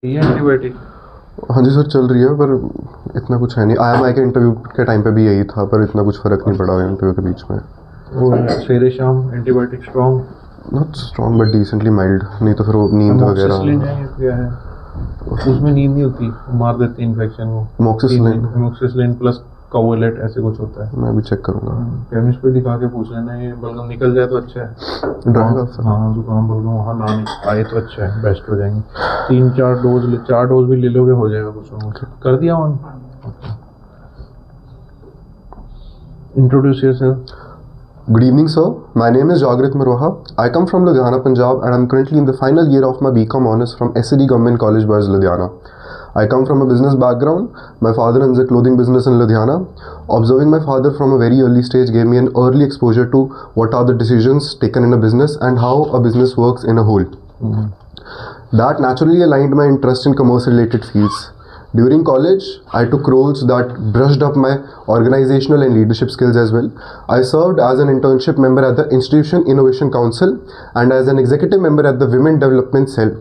ये एंटीबायोटिक। हाँ जी सर चल रही है, पर इतना कुछ है नहीं। IMI के इंटरव्यू के टाइम पे भी यही था, पर इतना कुछ फ़र्क नहीं पड़ा इंटरव्यू के बीच में। और सवेरे शाम antibiotic strong. Not strong but decently mild, नहीं तो फिर वो नींद एमोक्सिसिलिन है वगैरह। या क्या है? उसमें नींद नहीं होती, मार देती इन्फेक्शन को। एमोक्सिसिलिन। एमोक्सिसिलिन प्लस कावोलेट ऐसे कुछ होता है। मैं भी चेक करूँगा। केमिस्ट पे दिखा के पूछ लेना, ये बलगम निकल जाए तो अच्छा है। Dry cough sir. हाँ जुकाम बलगम वहाँ ना आए तो अच्छा है, बेस्ट हो जाएंगे। 3-4 डोज भी ले लोगे हो जाएगा कुछ ना कुछ। कर दिया on. Introduce yourself. Good evening, sir. My name is Jagrit Marwaha. I come from Ludhiana, Punjab, and I'm currently in the final year of my BCom Honours from SCD Government College, Boys, Ludhiana. I come from a business background. My father owns a clothing business in Ludhiana. Observing my father from a very early stage gave me an early exposure to what are the decisions taken in a business and how a business works in a whole. That naturally aligned my interest in commerce-related fields. During college, I took roles that brushed up my organizational and leadership skills as well. I served as an internship member at the Institution Innovation Council and as an executive member at the Women Development Cell.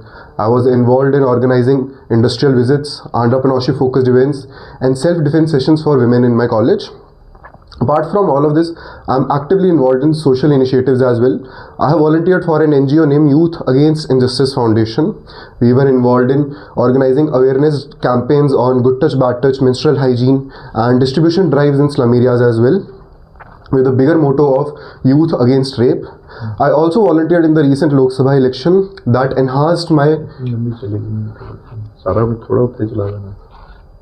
I was involved in organizing industrial visits, entrepreneurship-focused events, and self-defense sessions for women in my college. Apart from all of this, I'm actively involved in social initiatives as well. I have volunteered for an NGO named Youth Against Injustice Foundation. We were involved in organizing awareness campaigns on good touch, bad touch, menstrual hygiene, and distribution drives in slum areas as well, with a bigger motto of Youth Against Rape. I also volunteered in the recent Lok Sabha election that enhanced my... सारा भी थोड़ा उत्ते चला देना।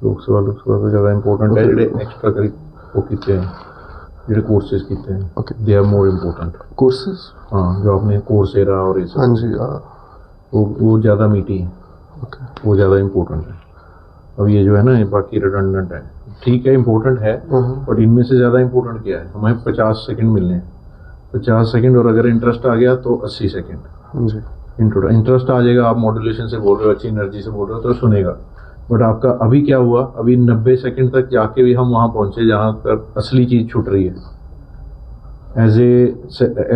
लोकसभा तो ज़्यादा important है, ਜਿਹੜੇ एक्स्ट्रा करी वो कीते हैं, ਜਿਹੜੇ कोर्सेज कीते हैं। Okay. They are more important. Courses? हाँ, जो आपने कोर्सेरा और ये सब, हाँ जी। वो ज़्यादा मीठी है। Okay. वो ज़्यादा इम्पोर्टेंट है। अब ये जो है ना, ये बाकी रिडंडेंट है। ठीक है, इम्पोर्टेंट है, बट इनमें से ज़्यादा इम्पोर्टेंट क्या है? हमें 50 सेकंड मिलने हैं। 50 सेकंड, और अगर इंटरेस्ट आ गया तो 80 सेकंड। हाँ जी। इंटरेस्ट आ जाएगा, आप मॉड्यूलेशन से बोल रहे हो, अच्छी एनर्जी से बोल रहे हो तो सुनेगा। बट आपका अभी क्या हुआ? अभी 90 सेकंड तक जाके भी हम वहाँ पहुँचे जहाँ पर असली चीज़ छूट रही है।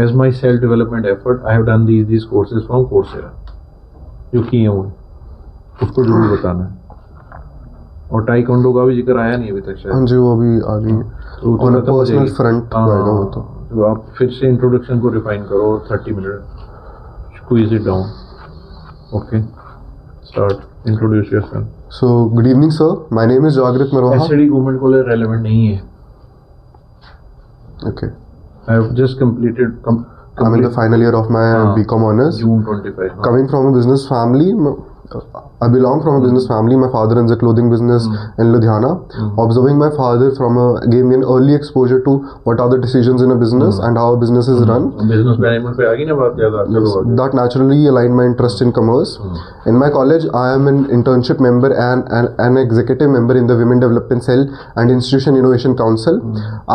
As my self development effort I have done these courses from Coursera, जो किए हुए उसको जरूर बताना है। और टाइकोंडो का भी जिक्र आया नहीं अभी तक शायद। हाँ जी, वो अभी आ गई। तो ऑन अ पर्सनल फ्रंट आएगा वो तो। तो आप फिर से इंट्रोडक्शन को रिफाइन करो, 30 minute squeeze it down. Okay, start. Introduce yourself. So, good evening, sir. My name is Jagrit Marwaha. SD government को रेलेवेंट नहीं है। Okay. I have just completed. I'm in the final year of my BCom Honours. June 25. Coming from a business family, I belong from a business family. My father owns a clothing business in Ludhiana. Observing my father gave me an early exposure to what are the decisions in a business and how a business is run. Business management पे आ गई ना बात ज़्यादा। Yes, that naturally aligned my interest in commerce. In my college, I am an internship member and an executive member in the Women Development Cell and Institution Innovation Council.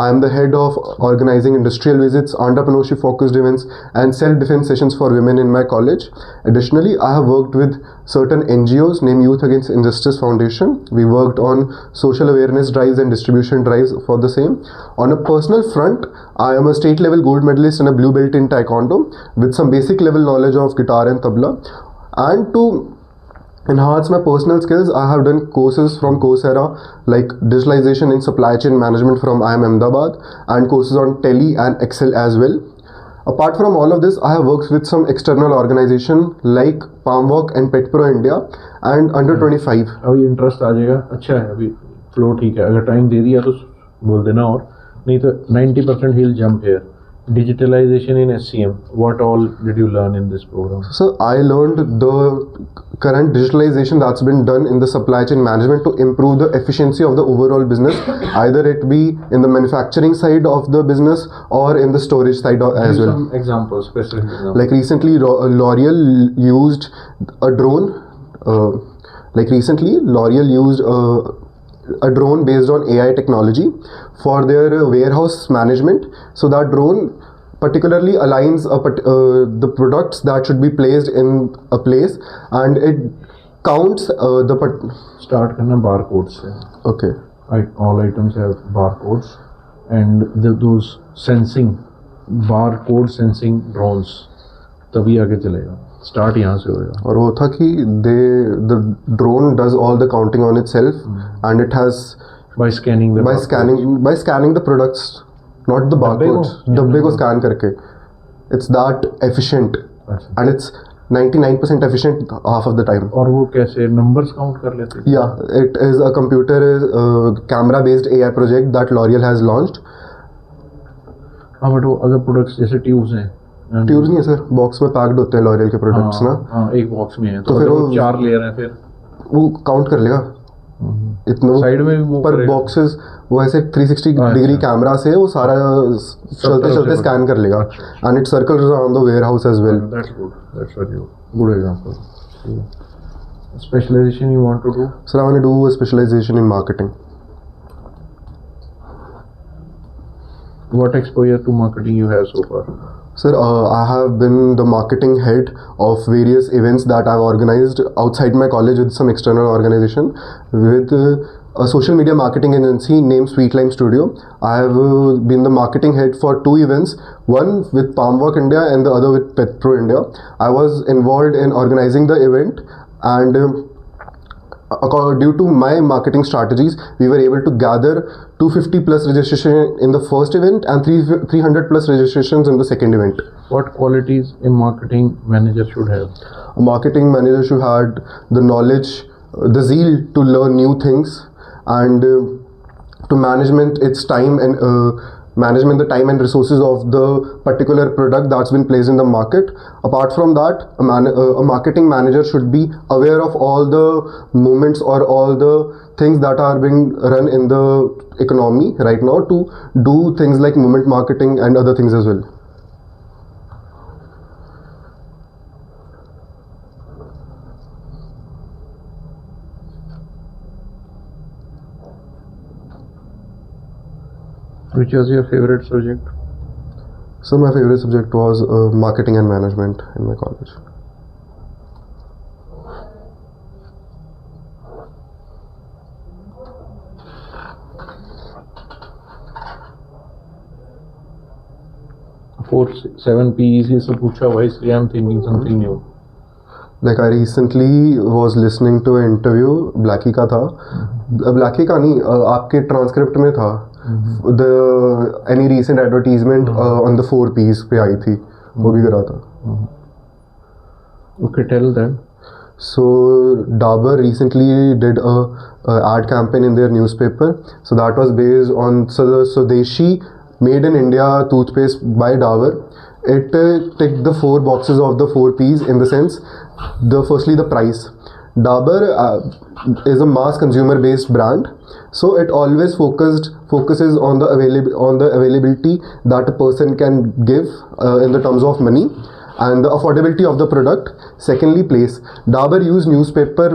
I am the head of organizing industrial visits, entrepreneurship focused events, and self-defense sessions for women in my college. Additionally, I have worked with certain NGOs named Youth Against Injustice Foundation. We worked on social awareness drives and distribution drives for the same. On a personal front, I am a state level gold medalist and a blue belt in Taekwondo with some basic level knowledge of guitar and tabla. And to enhance my personal skills, I have done courses from Coursera like digitalization in supply chain management from IIM Ahmedabad and courses on Tele and Excel as well. Apart from all of this, I have worked with some external organization like Palmwalk and Pet Pro India and Under 25. अभी interest आ जाएगा, अच्छा है, अभी flow ठीक है। अगर time दे दिया तो बोल देना, और नहीं तो 90% he'll jump here. Digitalization in SCM. What all did you learn in this program? So I learned the current digitalization that's been done in the supply chain management to improve the efficiency of the overall business, either it be in the manufacturing side of the business or in the storage side as well. Some examples, specific examples. Like recently, L'Oreal used a drone. L'Oreal used a drone based on AI technology for their warehouse management. So that drone particularly aligns the products that should be placed in a place, and it counts Start करना barcodes से. Okay. All items have barcodes, and those sensing barcode sensing drones तभी आगे चलेगा. Start यहाँ से होगा। और वो था कि the drone does all the counting on itself and it has by scanning the by scanning the products, not the barcodes, डब्बे को स्कैन करके, it's that efficient and it's 99% efficient half of the time. और वो कैसे numbers count कर लेते हैं? Yeah, it is a computer camera based AI project that L'Oreal has launched. हाँ बट वो अगर प्रोडक्ट्स जैसे ट्यूब्स हैं, ट्यूब्स नहीं है सर, बॉक्स में पैक्ड होते हैं L'Oreal के प्रोडक्ट्स ना। हाँ एक बॉक्स में है तो फिर वो 4 लेयर है, फिर वो काउंट कर लेगा इतना, साइड में भी पर बॉक्सेस वो ऐसे 360 डिग्री कैमरा से वो सारा चलते चलते स्कैन कर लेगा and it circles around the warehouse as well. That's good, that's very good example. Specialisation you want to do? Sir I want to do a specialisation in marketing. What exposure to marketing you have so far? Sir, I have been the marketing head of various events that I've organized outside my college with some external organization, with a social media marketing agency named Sweet Lime Studio. I have been the marketing head for 2 events, one with Palmwork India and the other with Petpro India. I was involved in organizing the event, and due to my marketing strategies, we were able to gather 250 plus registration in the first event and 300 plus registrations in the second event. What qualities a marketing manager should have? A marketing manager should have the knowledge, the zeal to learn new things, and to management its time and management the time and resources of the particular product that's been placed in the market. Apart from that, a marketing manager should be aware of all the movements or all the things that are being run in the economy right now, to do things like movement marketing and other things as well. Which was your favorite subject? So my favorite subject was marketing and management in my college. For 7 P's ये सब पूछा हुआ है, इसलिए I'm thinking something new. Like I recently was listening to an interview, Blackie का था, Blackie का नहीं, आपके ट्रांसक्रिप्ट में था, the any recent advertisement on the 4 P's पे आई थी, वो भी करा था। Okay, tell them. So Dabur recently did a ad campaign in their newspaper. So that was based on the Swadeshi made in India toothpaste by Dabur. It ticked the 4 boxes of the 4 P's in the sense, firstly the price. Dabur is a mass consumer based brand, so it always focuses on the availability that a person can give in the terms of money, and the affordability of the product. Secondly, place. Dabur used newspaper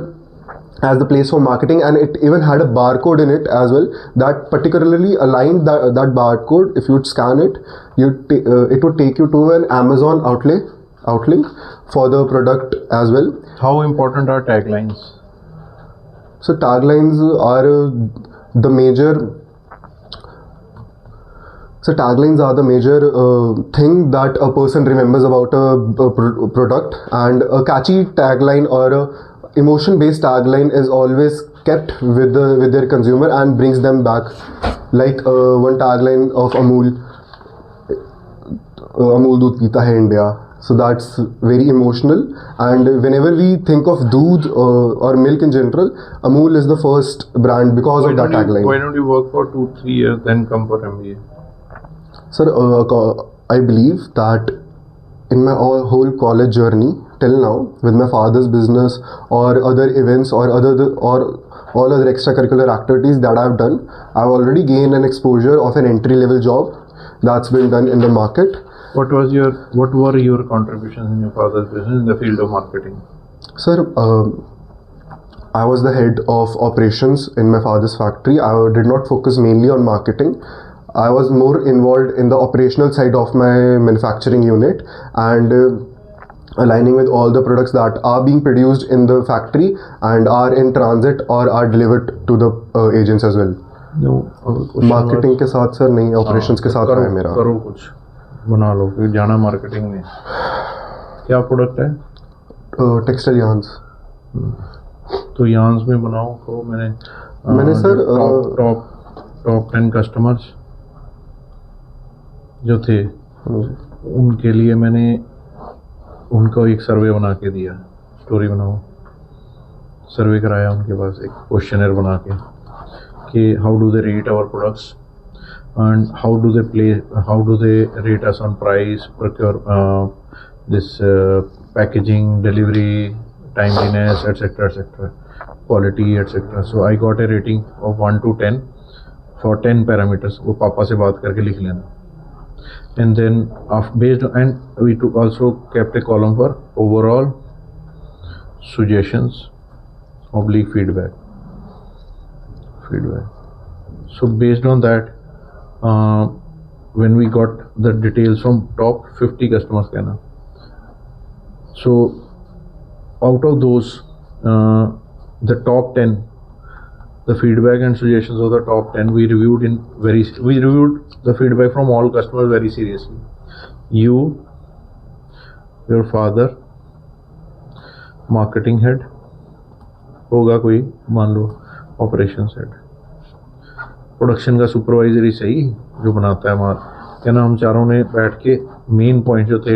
as the place for marketing, and it even had a barcode in it as well that particularly aligned that barcode. If you would scan it, it would take you to an Amazon outlink for the product as well. How important are taglines? So taglines are the major thing that a person remembers about a product, and a catchy tagline or a emotion based tagline is always kept with their consumer and brings them back. Like one tagline of Amul दूध पीता है India. So that's very emotional, and whenever we think of doodh or milk in general, Amul is the first brand because of that tagline. Why don't you work for 2-3 years then come for MBA? Sir, I believe that in my whole college journey till now, with my father's business or other events or all other extracurricular activities that I've done, I've already gained an exposure of an entry-level job that's been done in the market. What were your contributions in your father's business in the field of marketing? Sir, I was the head of operations in my father's factory. I did not focus mainly on marketing. I was more involved in the operational side of my manufacturing unit, and aligning with all the products that are being produced in the factory and are in transit or are delivered to the agents as well. No, marketing के साथ sir नहीं, operations के साथ है मेरा। करो कुछ बना लो, फिर जाना मार्केटिंग में। क्या प्रोडक्ट है? Textile yarns. तो यार्न्स में बनाओ तो मैंने सर टॉप 10 कस्टमर्स जो थे उनके लिए मैंने उनको एक सर्वे बना के दिया, स्टोरी बनाओ, सर्वे कराया उनके पास एक क्वेश्चनर बना के कि how do they rate our products and how do they rate us on price, procure this packaging, delivery, timeliness, etc., quality, etc. So I got a rating of 1 to 10 for 10 parameters. वो पापा से बात करके लिख लेना. And then based on, and we also kept a column for overall suggestions / feedback. So based on that, when we got the details from top 50 customers, कहना, so out of those, the top 10, the feedback and suggestions of the top 10, we reviewed the feedback from all customers very seriously. You, your father, marketing head, होगा कोई, मान लो operations head, production का supervisor ही सही जो बनाता है माल, क्या ना, हम चारों ने बैठ के मेन पॉइंट जो थे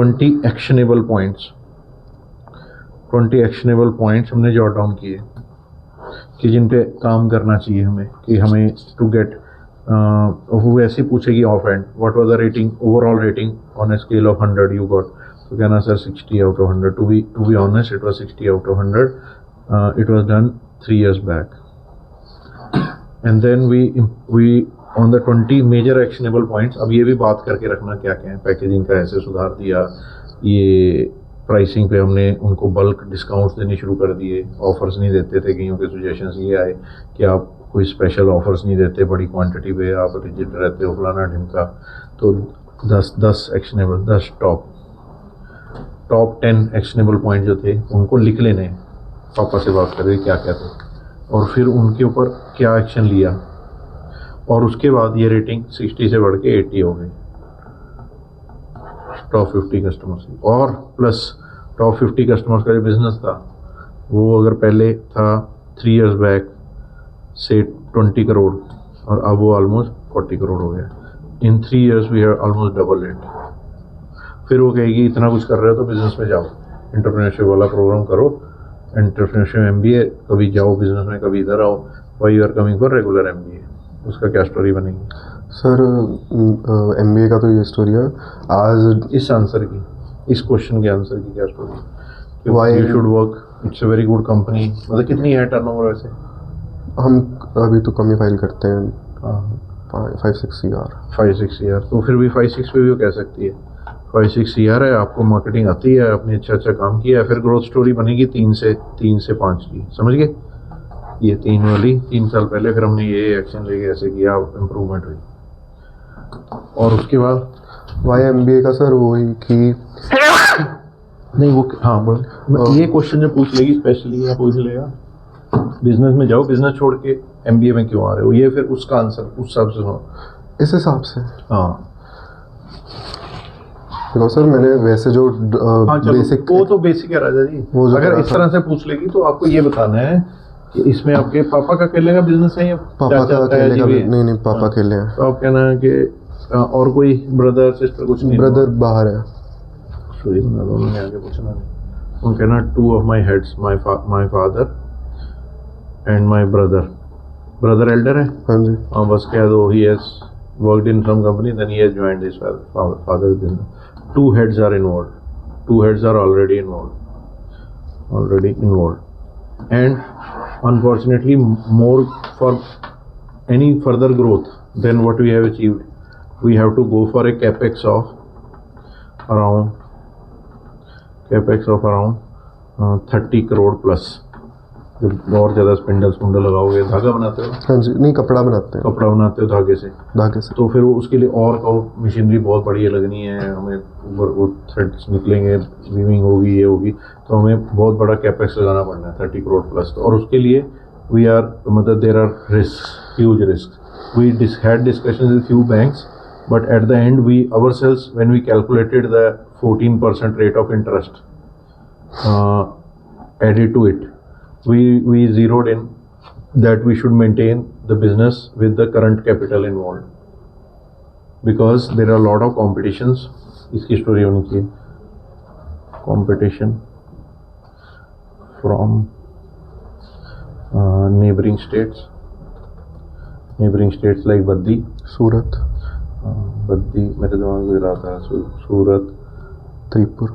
20 एक्शनेबल पॉइंट्स हमने जॉट डाउन किए कि जिन पे काम करना चाहिए हमें, कि हमें टू गेट, वो ऐसे पूछेगी offhand, what was the rating, overall rating on a scale of 100 you got, तो कहना sir 60 out of 100. To be honest, it was 60 out of 100. It was done 3 years back. And then we on the 20 major actionable points, अब ये भी बात करके रखना क्या क्या है, पैकेजिंग का ऐसे सुधार दिया, ये प्राइसिंग पे हमने उनको बल्क डिस्काउंट्स देने शुरू कर दिए, ऑफर्स नहीं देते थे, कईयों के सजेशंस ये आए कि आप कोई स्पेशल ऑफर्स नहीं देते बड़ी क्वांटिटी पे, आप रिजिड रहते हो, फलाना ढिमका. तो 10 एक्शनेबल, 10 टॉप 10 एक्शनेबल पॉइंट जो थे उनको लिख लेने, पापा से बात करें क्या क्या थे, और फिर उनके ऊपर क्या एक्शन लिया, और उसके बाद ये रेटिंग 60 से बढ़ के 80 हो गई टॉप 50 कस्टमर्स की. और प्लस टॉप 50 कस्टमर्स का जो बिजनेस था वो अगर पहले था 3 years बैक से 20 करोड़, और अब वो ऑलमोस्ट 40 करोड़ हो गया. In 3 years we have almost double it. फिर वो कहेगी इतना कुछ कर रहे हो तो बिजनेस में जाओ, एंटरप्रेन्योरशिप वाला प्रोग्राम करो, एंटरप्रेन्योरशिप MBA, कभी जाओ बिजनेस में, कभी इधर आओ, why you are coming for regular MBA. उसका क्या स्टोरी बनेगी सर? MBA का तो ये स्टोरी है. आज इस आंसर की, इस क्वेश्चन के आंसर की क्या story? Why you should work, it's a very good company. मतलब कितनी है टर्नओवर वैसे? हम अभी तो कम ही फाइल करते हैं, हाँ 5-6 CR. 5-6 CR. तो फिर भी 5-6 पे भी वो कह सकती है 5-6 CR है, आपको मार्केटिंग आती है, आपने अच्छा काम किया है, फिर ग्रोथ स्टोरी बनेगी 3 से 5 की. समझ गए? ये 3 वाली 3 साल पहले फिर हमने ये एक्शन लेके ऐसे किया, इम्प्रूवमेंट हुई. और उसके बाद वाई MBA का सर वही कि नहीं वो, हाँ बोल, ये क्वेश्चन जो पूछ लेगी स्पेशली या पूछ लेगा बिजनेस में जाओ, बिजनेस छोड़ के MBA में क्यों आ रहे हो, ये फिर उसका आंसर उस हिसाब से सुनो. इस हिसाब से हाँ देखो सर, मैंने वैसे जो बेसिक, वो तो बेसिक है राजा जी. अगर इस तरह से पूछ लेगी तो आपको ये बताना है कि इसमें आपके पापा का अकेले का बिजनेस है या पापा का अकेले का? नहीं पापा अकेले हैं. तो आप कहना है कि और कोई ब्रदर सिस्टर कुछ नहीं? ब्रदर बाहर है. सॉरी, दोनों ने आगे पूछना नहीं. उन कहना 2 of my heads, my father and my brother elder है. हाँ जी. हाँ बस कह दो he has worked in some company, then he has joined his father's business. 2 heads are involved. 2 heads are already involved. And unfortunately, more for any further growth than what we have achieved, we have to go for a capex of around 30 crore plus. जब और ज़्यादा spindle लगाओगे, धागा बनाते हो? हाँ जी. नहीं, कपड़ा बनाते हो धागे से. तो फिर उसके लिए और मशीनरी बहुत बढ़िया लगनी है हमें, वो थ्रेड्स निकलेंगे, वीविंग होगी, ये होगी, तो हमें बहुत बड़ा कैपेक्स लगाना पड़ना है 30 करोड़ प्लस. और उसके लिए वी आर, मतलब there are risk, huge risk. We had discussions with few banks, but at the end we ourselves, when we calculated the 14% rate of interest added to it, we zeroed in that we should maintain the business with the current capital involved, because there are a lot of competitions. इसकी story होनी चाहिए, competition from neighboring states like Baddi, Surat, Baddi मेरे दिमाग में रहा था, सूरत, Tripur.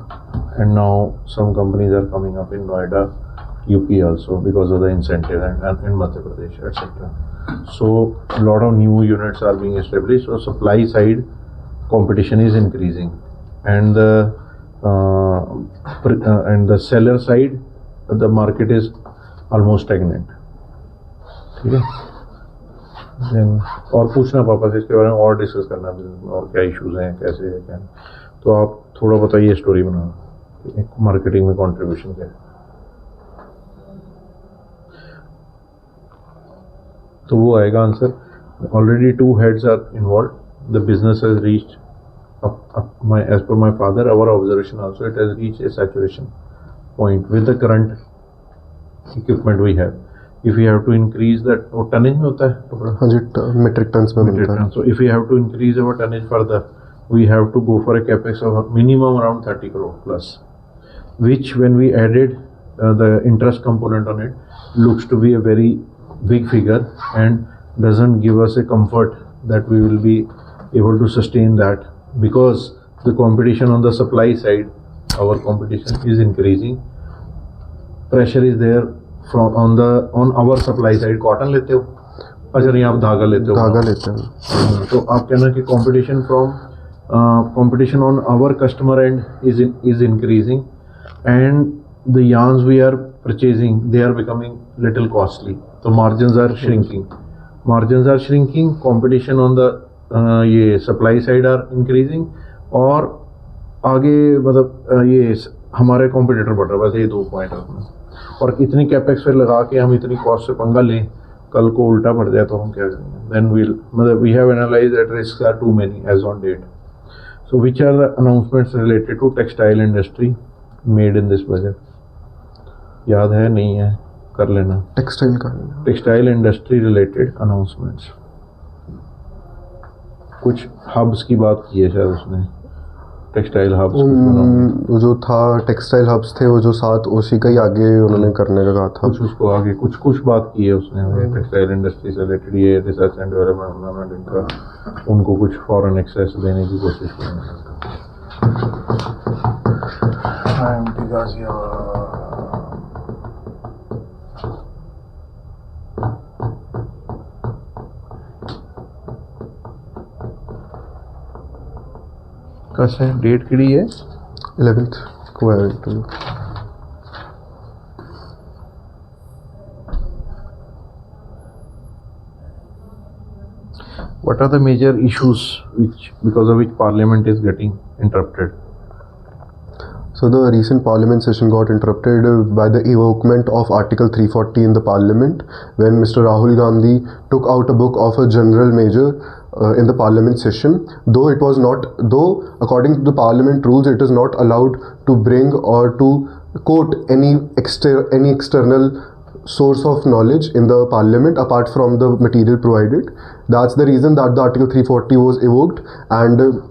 and now some companies are coming up in Noida, UP also, because of the incentive, and in Madhya Pradesh, etc. So a lot of new units are being established. So supply side competition is increasing, and the seller side the market is almost stagnant. ठीक है. Then और पूछना पापा से इसके बारे में, और डिस्कस करना बिजनेस में, और क्या इश्यूज हैं, कैसे है क्या. तो आप थोड़ा बताइए स्टोरी बनाना, मार्केटिंग में कंट्रीब्यूशन क्या है. तो वो आएगा answer. Already 2 heads are involved. The business has reached as per my father, our observation also, it has reached a saturation point with the current equipment we have. If we have to increase that, वो tonnage में होता है कपड़ा, हाँ जी, metric tons में बनता है. So if we have to increase our tonnage further, we have to go for a capex of minimum around 30 crore plus, which when we added the interest component on it, looks to be a very big figure and doesn't give us a comfort that we will be able to sustain that, because the competition on the supply side, our competition is increasing. Pressure is there from on our supply side. Cotton लेते हो, अच्छा नहीं आप धागा लेते हो, धागा लेते हैं. तो आप कहना कि competition on our customer end is increasing, and the yarns we are purchasing, they are becoming little costly. So margins are shrinking. Competition on the ये supply side are increasing, और आगे मतलब ये हमारे competitor बढ़ रहा है. बस ये 2 पॉइंट रखना. और इतनी कैपेक्स फिर लगा के हम इतनी कॉस्ट से पंगा लें, कल को उल्टा पड़ जाए तो हम क्या करेंगे. Then we have analysed that risks are too many as on date. So which are the announcements related to textile industry made in this budget. याद है नहीं है, कर लेना. टेक्सटाइल इंडस्ट्री रिलेटेड अनाउंसमेंट्स, कुछ हब्स की बात की है शायद उसने, टेक्सटाइल हब्स जो था, टेक्सटाइल हब्स थे वो जो 7 ओसी का ही आगे उन्होंने करने लगा था. कुछ उसको आगे कुछ बात की है उसने टेक्सटाइल इंडस्ट्री से रिलेटेड. ये रिसर्च एंड डेवलपमेंट इनका, उनको कुछ फॉरेन एक्सेस देने की कोशिश कर रहे हैं. कैसे डेट किड़ी है 11th को है interview. What are the major issues because of which Parliament is getting interrupted? So the recent Parliament session got interrupted by the evokement of Article 340 in the Parliament, when Mr. Rahul Gandhi took out a book of a general major in the Parliament session. Though according to the Parliament rules, it is not allowed to bring or to quote any external source of knowledge in the Parliament apart from the material provided. That's the reason that the Article 340 was evoked, and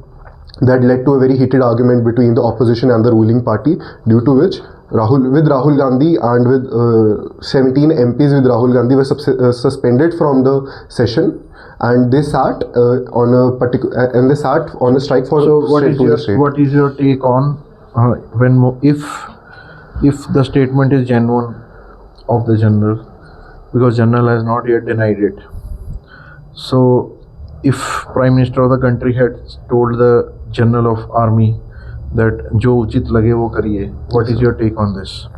that led to a very heated argument between the opposition and the ruling party, due to which Rahul Gandhi and with 17 MPs with Rahul Gandhi were suspended from the session, and they sat on a strike for. So what is your take on if the statement is genuine of the general, because general has not yet denied it. So if Prime Minister of the country had told the General of Army that जो उचित लगे वो करिए, what is your take on this?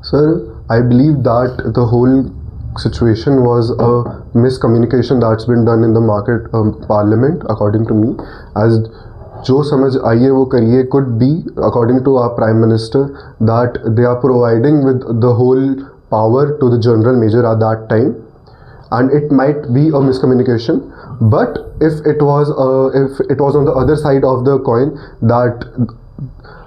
Sir, I believe that the whole situation was a miscommunication that's been done in the Parliament, according to me. As जो समझ आइए वो करिए could be, according to our Prime Minister, that they are providing with the whole power to the General Major at that time, and it might be a miscommunication. But if it was on the other side of the coin, that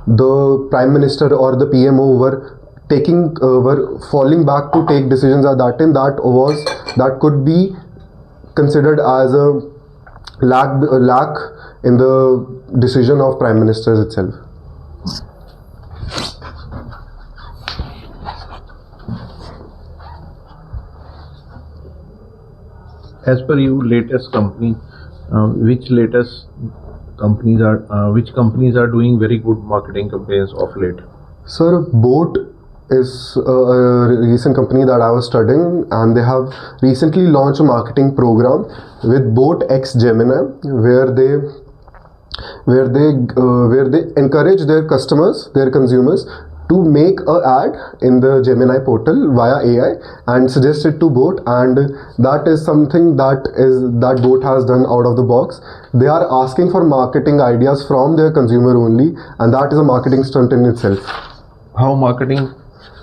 the Prime Minister or the PMO were falling back to take decisions at that time, that could be considered as a lack in the decision of Prime Ministers itself. As per you, latest company, which companies are doing very good marketing campaigns of late? Sir, Boat is a recent company that I was studying, and they have recently launched a marketing program with Boat X Gemini, where they encourage their customers, their consumers, to make a ad in the Gemini portal via AI and suggest it to Boat, and that is something that Boat has done out of the box. They are asking for marketing ideas from their consumer only, and that is a marketing stunt in itself.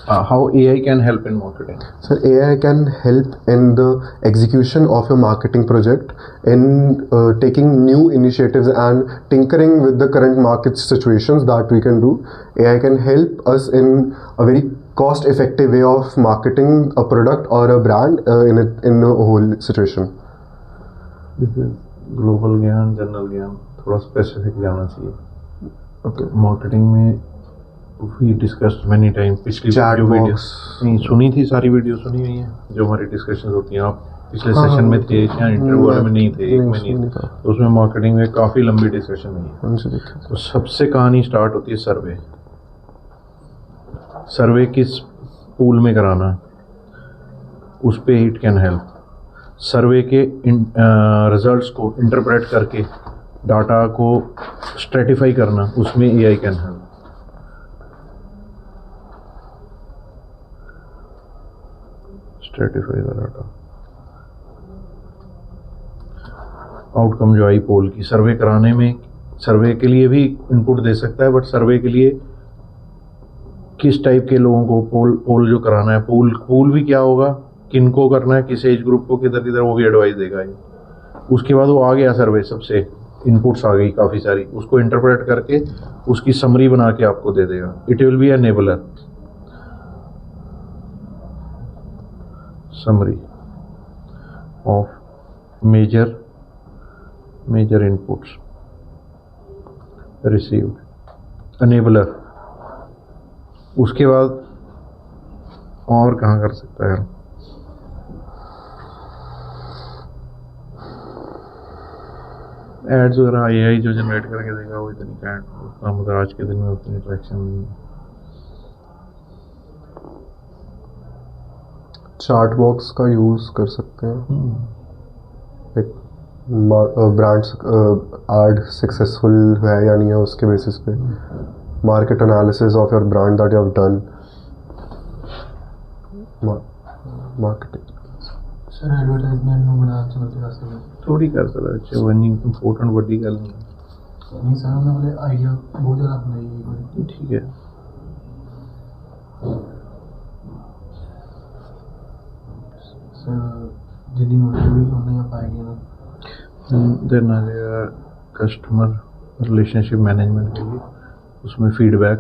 How AI can help in marketing? So AI can help in the execution of your marketing project, in taking new initiatives and tinkering with the current market situations that we can do. AI can help us in a very cost-effective way of marketing a product or a brand in a whole situation. This is global ज्ञान, general ज्ञान, थोड़ा specific जाना चाहिए. Okay. Marketing में we discussed many times. पिछली Chat video box. नहीं सुनी थी, सारी वीडियो सुनी हुई है जो हमारी डिस्कशन होती हैं. आप पिछले सेशन में थे या इंटरव्यू वाले में नहीं थे? एक में नहीं था. तो उसमें मार्केटिंग में काफ़ी लंबी डिस्कशन हुई है. तो सबसे कहानी स्टार्ट होती है सर्वे. सर्वे किस पूल में कराना, उस पे इट कैन हेल्प. सर्वे के रिजल्ट्स को इंटरप्रेट करके डाटा को स्ट्रेटिफाई करना, उसमें AI can help. Stratify the data. Outcome जो आई पोल की, सर्वे कराने में, सर्वे के लिए भी इनपुट दे सकता है, बट सर्वे के लिए किस टाइप के लोगों को पोल जो कराना है, पोल भी क्या होगा, किनको करना है, किस एज ग्रुप को, किधर वो भी एडवाइस देगा ये. उसके बाद वो आ गया सर्वे, सबसे इनपुट्स आ गई काफ़ी सारी, उसको इंटरप्रेट करके उसकी समरी बना के आपको दे देगा. It will be enabler. Summary of major inputs received. Enabler. उसके बाद और कहाँ कर सकता है? एड्स वगैरह AI जो जनरेट करके देगा वो इतनी कैट उतना, मतलब आज के दिन में उतनी ट्रैक्शन नहीं है. चार्ट बॉक्स का यूज़ कर सकते हैं. एक ब्रांड एड सक्सेसफुल है या नहीं है उसके बेसिस पे market analysis of your brand that you have done. Marketing sir advertisement ਨੂੰ ਬਣਾ ਚਲਦੇ ਵਾਸਤੇ थोड़ी कर सकता है. वो नहीं इम्पोर्टेंट बड़ी गल नहीं सर, ਉਹਨਾਂ ਵਾਲੇ ਆਈਡੀਆ ਬਹੁਤ ਜ਼ਿਆਦਾ ਬਣਾਈ. ठीक है. जितनी नॉलेज हुई उन्हें आप आइडिया ना. देन आ जाएगा कस्टमर रिलेशनशिप मैनेजमेंट के लिए, उसमें feedback.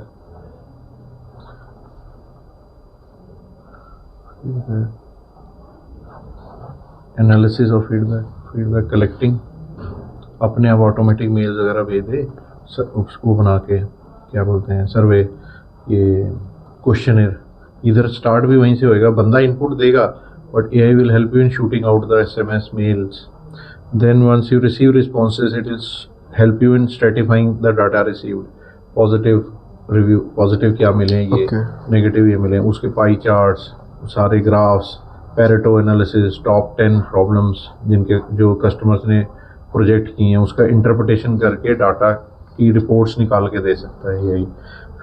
Analysis of feedback collecting. अपने आप ऑटोमेटिक मेल्स वगैरह भेज दे, उसको बना के क्या बोलते हैं, सर्वे, ये क्वेश्चनर. इधर स्टार्ट भी वहीं से होएगा, बंदा इनपुट देगा, but AI will help you in shooting out the SMS mails. Then once you receive responses, it will help you in stratifying the data received. Positive review, positive क्या मिले ये, negative ये मिले, उसके पाई charts, सारे graphs, Pareto analysis, top 10 problems जिनके जो customers ने प्रोजेक्ट किए हैं, उसका इंटरप्रिटेशन करके डाटा की रिपोर्ट्स निकाल के दे सकता है यही.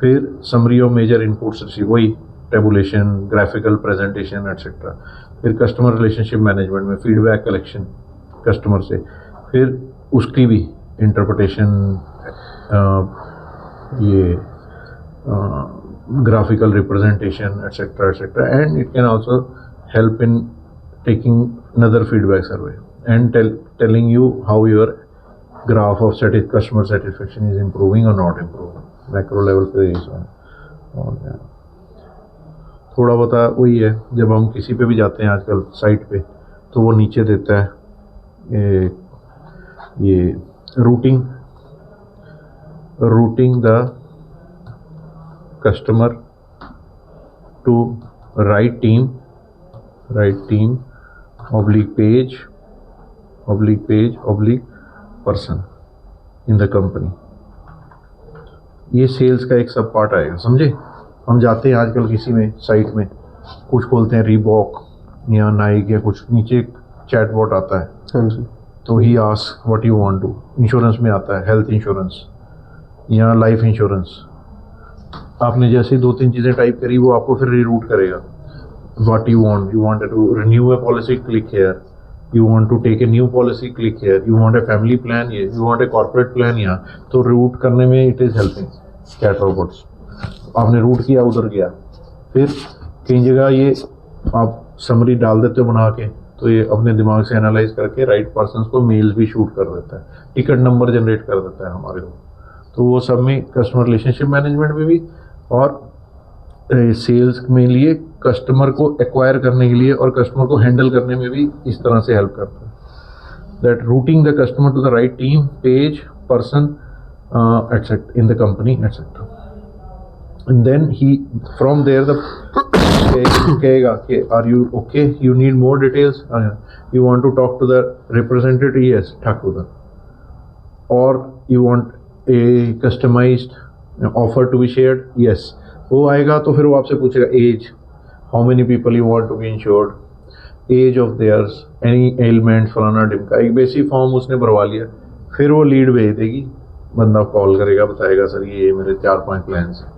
फिर summary of major inputs receive, वही टेबुलेशन, ग्राफिकल प्रेजेंटेशन एट्सेट्रा. फिर कस्टमर रिलेशनशिप मैनेजमेंट में फीडबैक कलेक्शन कस्टमर से, फिर उसकी भी इंटरप्रिटेशन, ये graphical representation, etc., etc. And it can also help in taking another feedback survey and telling you how your graph of customer satisfaction is improving और not improving, macro level पे यही सब है। और क्या थोड़ा बता वही है, जब हम किसी पे भी जाते हैं आजकल साइट पे तो वो नीचे देता है ये routing the customer to right team oblique page oblique person in the company. ये सेल्स का एक सब पार्ट आएगा, समझे। हम जाते हैं आजकल किसी में साइट में, कुछ खोलते हैं रीबॉक या नाइक या कुछ, नीचे चैटबॉट आता है। हाँ जी। तो he ask what you want to, insurance में आता है हेल्थ इंश्योरेंस या लाइफ इंश्योरेंस। आपने जैसे 2-3 चीज़ें टाइप करी वो आपको फिर रीरूट करेगा। What you want to renew a policy, click here. You want to take a new policy, click here. You want a family plan, ये you want a corporate plan, यहाँ। तो रूट करने में it is helping chat robots. आपने route किया, उधर गया, फिर कई जगह ये आप समरी डाल देते हो बना के, तो ये अपने दिमाग से एनालाइज करके राइट पर्सन को मेल्स भी शूट कर देता है, टिकट नंबर जनरेट कर देता है हमारे को। तो वो सब में कस्टमर रिलेशनशिप मैनेजमेंट में भी और सेल्स में लिए कस्टमर को एक्वायर करने के लिए और कस्टमर को हैंडल करने में भी इस तरह से हेल्प करता है। That routing the customer to the right team, page, person etcetera in the company etcetera. And then he from there the कहेगा कि are you okay, you need more details, you want to talk to the representative, yes, talk to the, और you want a customized offer to be shared, yes. वो आएगा तो फिर वो आपसे पूछेगा age, how many people you want to B insured, as of theirs, any element, फलाना ढिमका। एक बेसिक फॉर्म उसने भरवा लिया, फिर वो लीड भेज देगी, बंदा कॉल करेगा, बताएगा सर ये मेरे 4-5 प्लान्स हैं।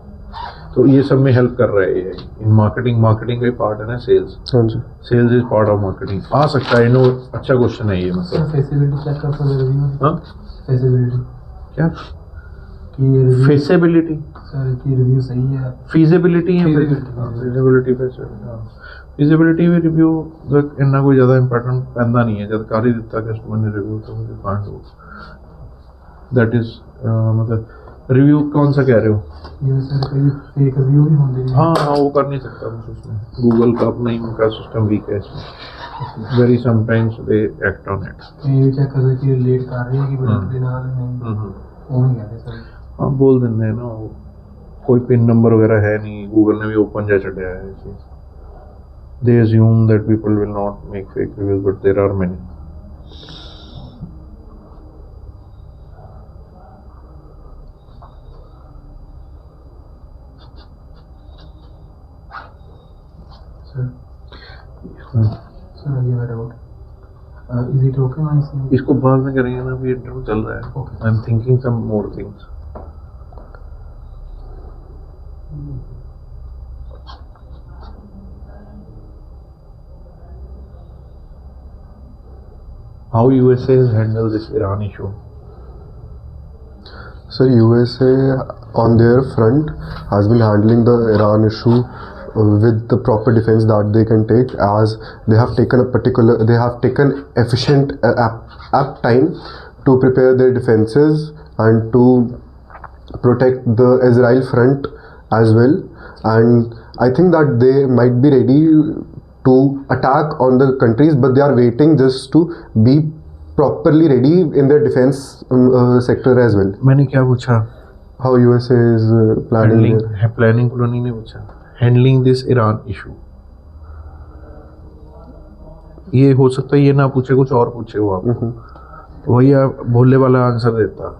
तो ये सब में हेल्प कर रहा है ये इन मार्केटिंग का ही पार्ट है ना सेल्स। हाँ जी। Sales is part of marketing. आ सकता है, नो अच्छा क्वेश्चन है ये। मतलब फेसिबिलिटी चेक कर सकते रिव्यू। हाँ, फेसिबिलिटी क्या कि फेसिबिलिटी, सर की रिव्यू सही है, फीजिबिलिटी है, Feasibility। फीजिबिलिटी भी रिव्यू इतना कोई ज़्यादा इंपॉर्टेंट पैदा नहीं है। जब कर ही दिता कस्टमर ने रिव्यू तो मुझे कांट हो, दैट इज मतलब रिव्यू कौन सा कह रहे हो? ये सर कोई फेक रिव्यू भी होंगे। हाँ हाँ, वो कर नहीं सकता कुछ उसमें। गूगल का अपना ही उनका सिस्टम वीक है इसमें, very sometimes they act on it. ये भी चेक कर सकते कि रिलेट कर रही है कि प्रोडक्ट लेना वाले नहीं, वो नहीं कहते सर। हाँ, बोल देते हैं ना, वो कोई पिन नंबर वगैरह है नहीं, गूगल ने भी ओपन जा चढ़ाया है चीज़। दे assume that people will not make fake reviews, but there are many. Sir ये मेरा डाउट, इज इट ओके मैं इसमें इसको बाद में करेंगे ना, अभी इंटरव्यू चल रहा है। Okay. I am thinking some more things. How USA has handled this Iran issue? So USA on their front has been handling the Iran issue with the proper defense that they can take, as they have taken efficient apt time to prepare their defenses and to protect the Israel front as well. And I think that they might be ready to attack on the countries, but they are waiting just to be properly ready in their defense sector as well. मैंने क्या पूछा? How USA is planning planning नहीं पूछा, handling this Iran issue. ये हो सकता है ये ना पूछे, कुछ और पूछे वो आपको, वही आप भोले वाला आंसर देता।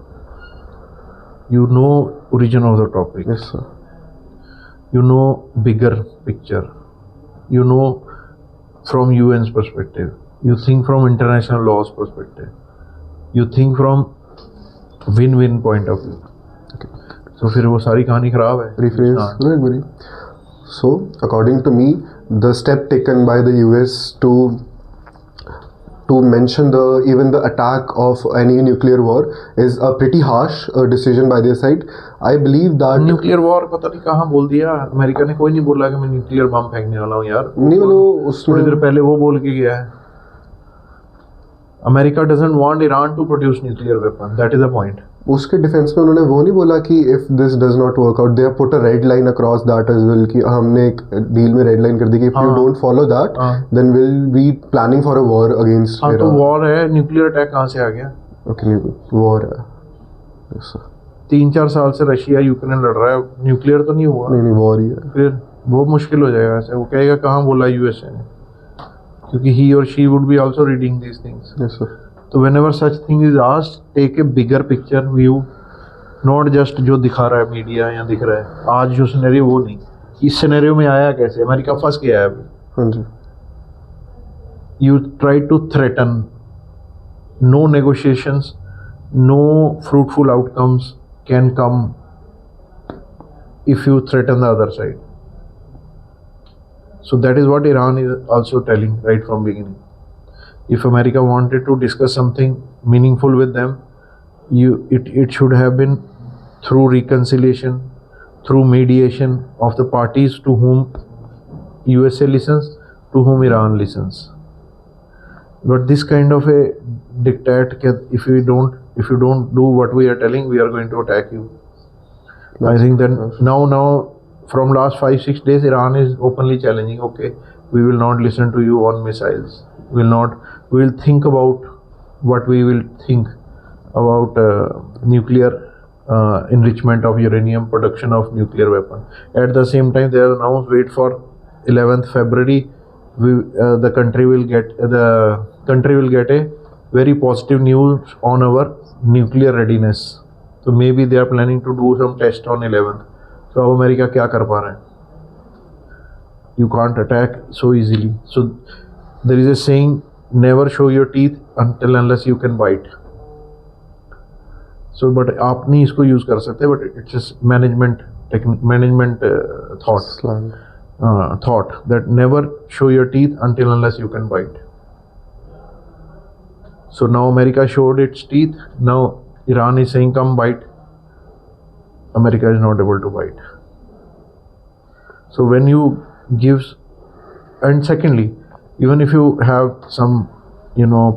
You know origin of the topic, Yes sir. you know bigger picture, you know from UN's perspective, you think from international laws perspective, you think from win-win point of view. So फिर वो सारी कहानी खराब है। Rephrase. हाँ। No, agree. So according to me, the step taken by the US to mention even the attack of any nuclear war is a pretty harsh decision by their side. I believe that nuclear war पता नहीं कहाँ बोल दिया। America ने कोई नहीं बोला कि मैं न्यूक्लियर बम फेंकने वाला हूँ यार। नहीं, वो थोड़ी देर उसमें पहले वो बोल के गया है। America doesn't want Iran to produce nuclear weapon. That is the point. उसके डिफेंस में उन्होंने वो नहीं बोला कि if this does not work out they have put a red line across that as well कि हमने एक डील में रेड लाइन कर दी कि if you don't follow that then will be planning for a war against हाँ, तो war है, न्यूक्लियर अटैक कहाँ से आ गया? ओके, वॉर है। Yes sir. 3-4 साल से रशिया यूक्रेन लड़ रहा है, न्यूक्लियर तो नहीं हुआ। नहीं, वॉर ही है। फिर बहुत मुश्किल हो जाएगा ऐसे। वो कहेगा कहाँ बोला यूएसए ने, क्योंकि ही और she would be also reading these things. Yes sir. तो whenever such thing is asked, take a bigger picture view, not just जो दिखा रहा है मीडिया या दिख रहा है। आज जो सिनेरियो वो नहीं, इस सिनेरियो में आया कैसे? अमेरिका फंस गया है अभी। हाँ जी। You try to threaten, no negotiations, no fruitful outcomes can come if you threaten the other side. So that is what Iran is also telling right from beginning. If America wanted to discuss something meaningful with them, it should have been through reconciliation, through mediation of the parties to whom USA listens, to whom Iran listens. But this kind of a diktat, if you don't do what we are telling, we are going to attack you. I think that now from last 5-6 days, Iran is openly challenging, okay, we will not listen to you on missiles. We will think about what we will think about nuclear enrichment of uranium, production of nuclear weapon. At the same time, they have announced, wait for 11th February, the country will get a very positive news on our nuclear readiness. So maybe they are planning to do some test on 11th. So अब America क्या कर पा रहा है? You can't attack so easily. So there is a saying, never show your teeth unless you can bite. So but आप नहीं इसको use कर सकते, but it's just management thought that never show your teeth unless you can bite. So now America showed its teeth. Now Iran is saying, come bite. America is not able to bite. So when you give, and secondly, even if you have some,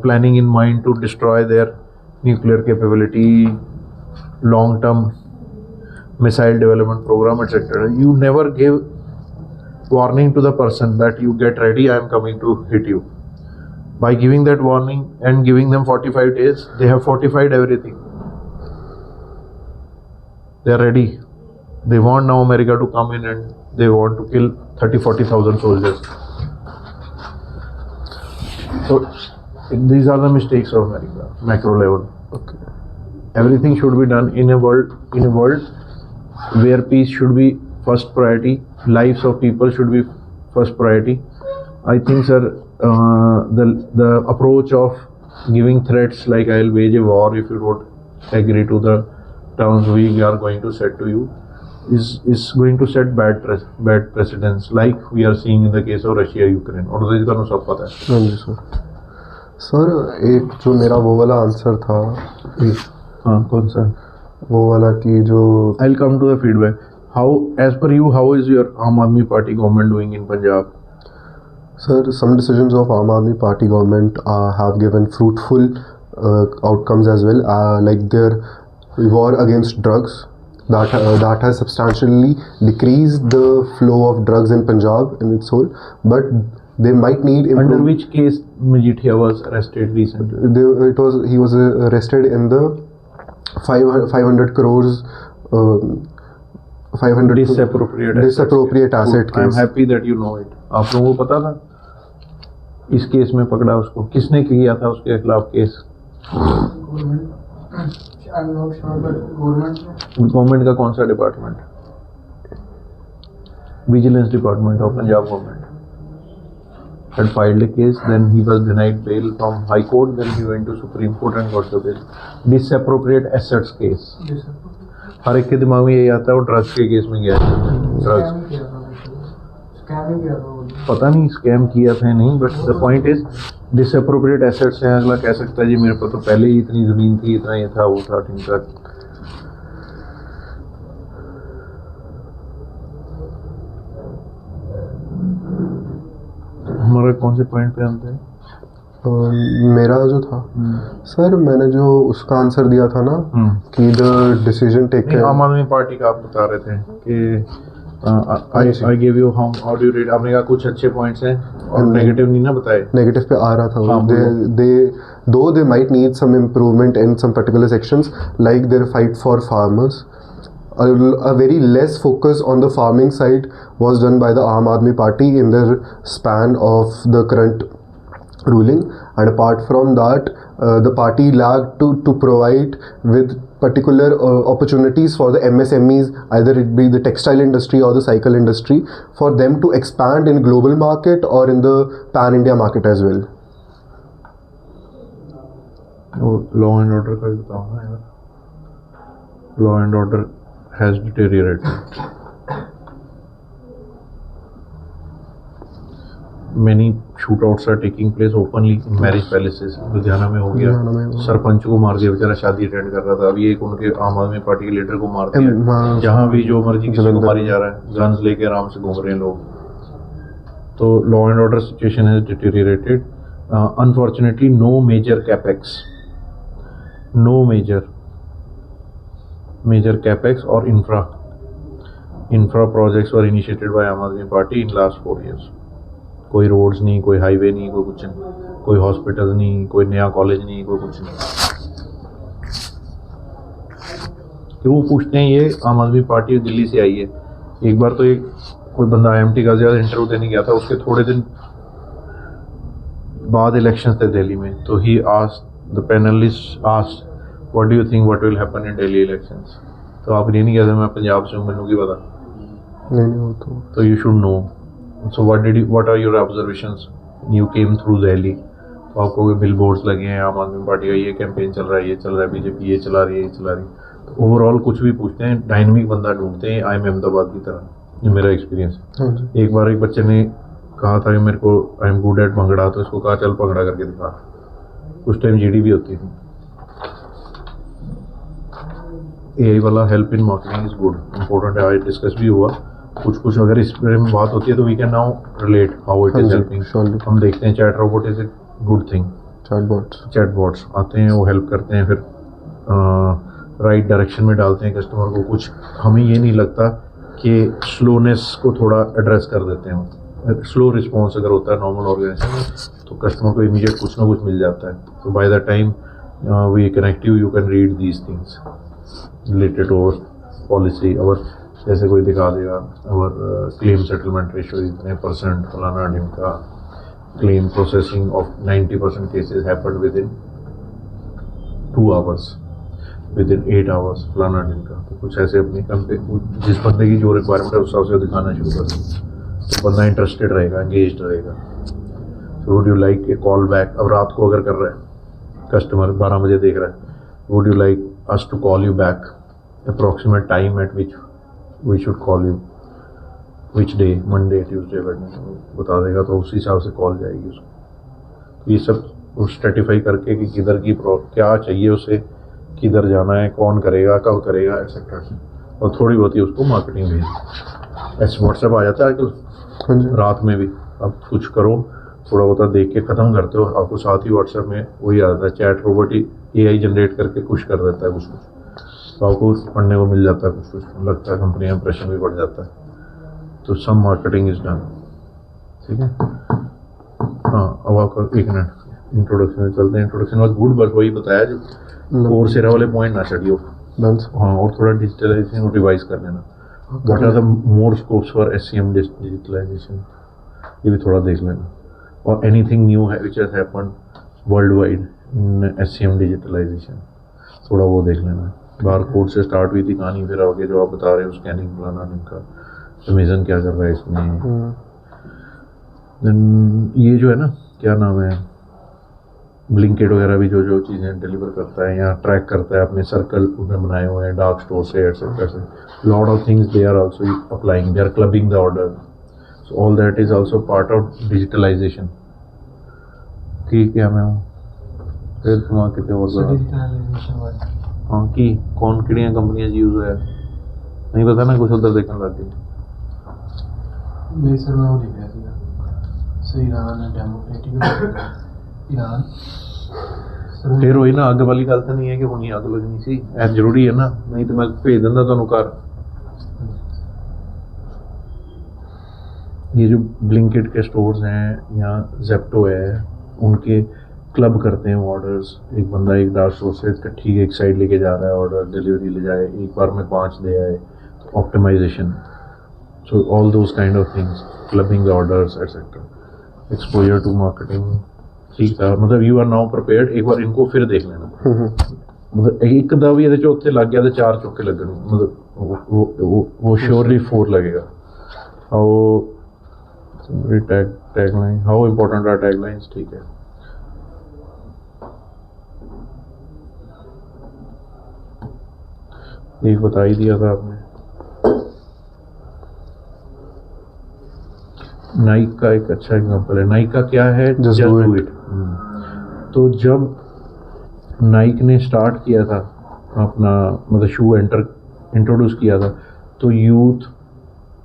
planning in mind to destroy their nuclear capability, long-term missile development program, etc., you never give warning to the person that you get ready, I am coming to hit you. By giving that warning and giving them 45 days, they have fortified everything. They are ready. They want now America to come in and they want to kill 30,000-40,000 soldiers. So these are the mistakes of America, macro level. Okay. Everything should be done in a world where peace should be first priority, lives of people should be first priority. I think, sir, the approach of giving threats like I'll wage a war if you don't agree to the terms we are going to set to you is going to set bad precedents like we are seeing in the case of Russia Ukraine. और तो इसका सब पता है। हाँ जी sir. Sir एक जो मेरा वो वाला आंसर था, हाँ कौन सा? वो वाला कि जो I'll come to the feedback. How, as per you, how is your Aam Aadmi Party government doing in Punjab? Sir, some decisions of Aam Aadmi Party government have given fruitful outcomes as well, like their war against drugs that has substantially decreased the flow of drugs in Punjab in its whole, but they might need Under which case Majithia was arrested recently? He was arrested in the 500 crores 500 disappropriate asset case. I am happy that you know it. आप लोगों को पता था? इस case में पकड़ा उसको, किसने किया था उसके खिलाफ case? I'm not sure, but government का कौन सा department? Vigilance department of Punjab government had filed a case, then he was denied bail from High Court, then he went to Supreme Court and got the bail. Disappropriate assets case. हर एक के दिमाग में यही आता है, वो ड्रग्स के case में गया है। ड्रग्स पता नहीं स्कैम किया था नहीं, but the point is disappropriate assets हैं। अगला कह सकता है जी मेरे पास तो पहले ही इतनी ज़मीन थी, इतना ये था वो था, ठीक है। हमारे कौन से पॉइंट पे आते हैं? मेरा जो था सर, मैंने जो उसका आंसर दिया था ना कि द डिसीजन टेकन। आम आदमी पार्टी का आप बता रहे थे कि I give you how do you rate, आपने कहा कुछ अच्छे पॉइंट्स हैं और नेगेटिव नहीं ना बताए। नेगेटिव पे आ रहा था वो। हाँ, they might need some improvement in some particular sections like their fight for farmers. A very less focus on the farming side was done by the Aam Aadmi Party in their span of the current ruling, and apart from that the party lacked to provide with particular opportunities for the MSMEs, either it be the textile industry or the cycle industry, for them to expand in global market or in the pan India market as well. Law and order का भी बताओ ना यार, law and order has deteriorated. Many shootouts are taking place openly in marriage palaces. Ludhiana में हो गया, सरपंच को मार दिया बेचारा, शादी अटेंड कर रहा था। अभी एक उनके आम आदमी पार्टी के लीडर को मार दिया। जहाँ भी जो मर्जी किसी को मारी जा रहा है, गन्स लेके आराम से घूम रहे हैं लोग। तो law and order situation has deteriorated. Unfortunately no major capex, no major capex or infra projects were initiated by Aam Aadmi Party in last 4 years. कोई रोड्स नहीं, कोई हाईवे नहीं, कोई कुछ नहीं, कोई हॉस्पिटल नहीं, कोई नया कॉलेज नहीं, कोई कुछ नहीं। क्यों पूछते हैं ये? आम आदमी पार्टी दिल्ली से आई है। एक बार तो एक कोई बंदा IMT का इंटरव्यू देने गया था, उसके थोड़े दिन बाद इलेक्शंस थे दिल्ली में, तो he asked the panelist asked What do you think what will happen in Delhi elections? तो आप ये नहीं कहते मैं पंजाब से हूँ, मैनू की पता। नहीं, तो you should know. So what are your observations? You came through Delhi. तो आपको बिल बोर्ड्स लगे हैं, आम आदमी पार्टी का ये कैंपेन चल रहा है, ये चल रहा है, बीजेपी ये चला रही है, ये चला रही है। तो ओवरऑल कुछ भी पूछते हैं, डायनेमिक बंदा ढूंढते हैं। आई एम अहमदाबाद की तरह, ये मेरा एक्सपीरियंस है। एक बार एक बच्चे ने कहा था कि मेरे को I am good at bhangra, तो इसको कहा चल भंगड़ा करके दिखा। उस टाइम GD भी होती थी। AI वाला help in marketing is good, important है, आज डिस्कस भी हुआ कुछ अगर इस बारे में बात होती है तो we can now relate how it is helping. हम देखते हैं chat robot is a good thing. Chatbots आते हैं, वो हेल्प करते हैं, फिर राइट डायरेक्शन में डालते हैं कस्टमर को। कुछ हमें ये नहीं लगता कि स्लोनेस को थोड़ा एड्रेस कर देते हैं। स्लो रिस्पॉन्स अगर होता है नॉर्मल ऑर्गेनाइजेशन तो कस्टमर को इमीडिएट कुछ ना कुछ मिल जाता है। तो by the time we connect you can read these things related to policy. और जैसे कोई दिखा देगा और क्लेम सेटलमेंट रेशियो इतने % फलाना ढिमका, claim processing of 90% cases happened within 2 hours, within 8 hours, फलाना ढिमका। तो कुछ ऐसे अपनी जिस बंदे की जो रिक्वायरमेंट है उस हिसाब से दिखाना शुरू कर दें तो बंदा इंटरेस्टेड रहेगा, एंगेज्ड रहेगा। So would you like a call back? अब रात को अगर कर रहा है कस्टमर 12 बजे देख रहा है, would you like us to call you back, approximate time at which we should call you, which day, Monday, Tuesday, Wednesday, बता देगा तो उसी हिसाब से कॉल जाएगी उसको। तो ये सब स्ट्रेटिफाई करके कि किधर की क्या चाहिए उसे, किधर जाना है, कौन करेगा, कब करेगा, एक्सेट्रा। और थोड़ी बहुत ही उसको मार्केटिंग भेज। ऐसे व्हाट्सएप आ जाता है आजकल रात में भी, अब कुछ करो थोड़ा बहुत देख के ख़त्म करते हो, आपको साथ ही व्हाट्सएप में वही आ जाता है। चैट रोबोट ही AI जनरेट करके पुश कर देता है कुछ तो आपको पढ़ने को मिल जाता है कुछ लगता है, कंपनी का इंप्रेशन भी बढ़ जाता है। तो सम मार्केटिंग इज डन, ठीक है। हाँ, अब आपका 1 मिनट इंट्रोडक्शन में चलते हैं। इंट्रोडक्शन वॉज गुड, बस वही बताया जो कोर्सेरा वाले पॉइंट ना चढ़ियो। हाँ, और थोड़ा डिजिटलाइजेशन को रिवाइज कर लेना। What are the more scopes for SCM digitalisation, ये भी थोड़ा देख लेना। और एनीथिंग न्यू है which has happened worldwide in SCM digitalisation, थोड़ा वो देख लेना। बार कोड से स्टार्ट हुई थी कहानी, फिर आगे जो आप बता रहे हो स्कैनिंग फलाना इनका अमेजन क्या कर रहा है इसमें। देन ये जो है ना, क्या नाम है, ब्लिंकेट वगैरह भी जो चीज़ें डिलीवर करता है या ट्रैक करता है, अपने सर्कल उसने बनाए हुए हैं डार्क स्टोर से एटसेट्रा से, lot of things they are also applying, they are clubbing the order. So all that is also part of digitalisation की। क्या मैं हूँ फिर तुम कितने और हाँ कि कौन किड़ियाँ कंपनियाँ यूज़ है नहीं पता ना, कुछ उधर देखने लग गई। नहीं सर, मैं वो देख रहा था सही रहा ना, डेमोक्रेटिक Iran. Sir, ਫਿਰ ਹੋਈ ਨਾ, ਅੱਗ ਵਾਲੀ ਗੱਲ ਤਾਂ ਨਹੀਂ ਹੈ ਕਿ ਹੁਣੀ ਅੱਗ ਲੱਗਣੀ ਸੀ, ਐ ਜ਼ਰੂਰੀ ਹੈ ਨਾ, ਨਹੀਂ ਤਾਂ ਮੈਂ ਭੇਜ ਦਿੰਦਾ ਤੁਹਾਨੂੰ ਘਰ। ये जो ब्लिंकिट के स्टोर्स हैं या जेप्टो है, उनके क्लब करते हैं ऑर्डर्स। एक बंदा एक डार्क स्टोर से ठीक एक साइड लेके जा रहा है ऑर्डर, डिलीवरी ले जाए, एक बार में 5 दे आए, optimisation. So all those kind of things, clubbing the orders etcetera, exposure to marketing. ठीक था, मतलब यू आर नाउ प्रिपेयर्ड। एक बार इनको फिर देख लेना, मतलब एक दा भी ਇਹਦੇ ਚ ਉੱਥੇ ਲੱਗ ਗਿਆ ਤੇ 4 ਚੁੱਕ ਕੇ ਲੱਗਣਗੇ, मतलब वो श्योरली 4 लगेगा। और tagline, how important are taglines, ठीक है। एक बता ही दिया था आपने। नाइक का एक अच्छा एग्जांपल है। नाइक का क्या है, जस्ट डू इट। तो जब नाइक ने स्टार्ट किया था अपना, मतलब शू इंट्रोड्यूस किया था, तो यूथ